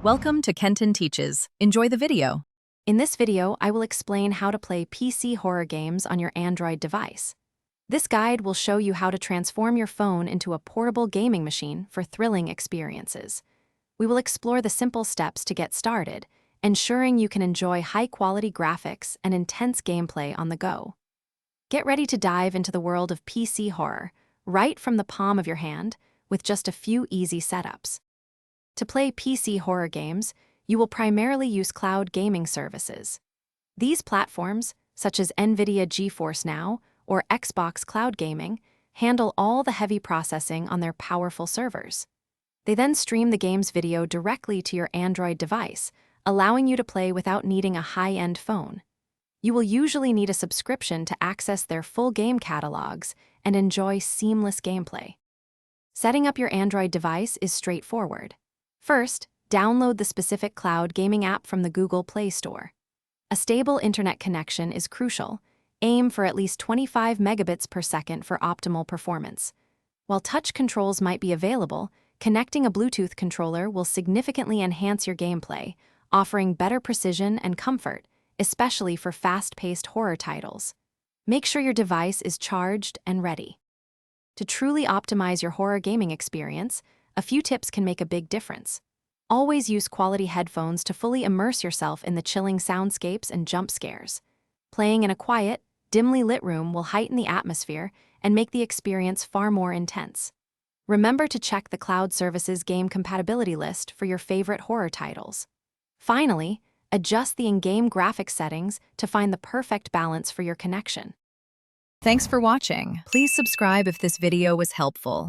Welcome to Kenton Teaches. Enjoy the video. In this video, I will explain how to play PC horror games on your Android device. This guide will show you how to transform your phone into a portable gaming machine for thrilling experiences. We will explore the simple steps to get started, ensuring you can enjoy high-quality graphics and intense gameplay on the go. Get ready to dive into the world of PC horror, right from the palm of your hand, with just a few easy setups. To play PC horror games, you will primarily use cloud gaming services. These platforms, such as NVIDIA GeForce Now or Xbox Cloud Gaming, handle all the heavy processing on their powerful servers. They then stream the game's video directly to your Android device, allowing you to play without needing a high-end phone. You will usually need a subscription to access their full game catalogs and enjoy seamless gameplay. Setting up your Android device is straightforward. First, download the specific cloud gaming app from the Google Play Store. A stable internet connection is crucial. Aim for at least 25 megabits per second for optimal performance. While touch controls might be available, connecting a Bluetooth controller will significantly enhance your gameplay, offering better precision and comfort, especially for fast-paced horror titles. Make sure your device is charged and ready. To truly optimize your horror gaming experience, a few tips can make a big difference. Always use quality headphones to fully immerse yourself in the chilling soundscapes and jump scares. Playing in a quiet, dimly lit room will heighten the atmosphere and make the experience far more intense. Remember to check the cloud service's game compatibility list for your favorite horror titles. Finally, adjust the in-game graphics settings to find the perfect balance for your connection. Thanks for watching. Please subscribe if this video was helpful.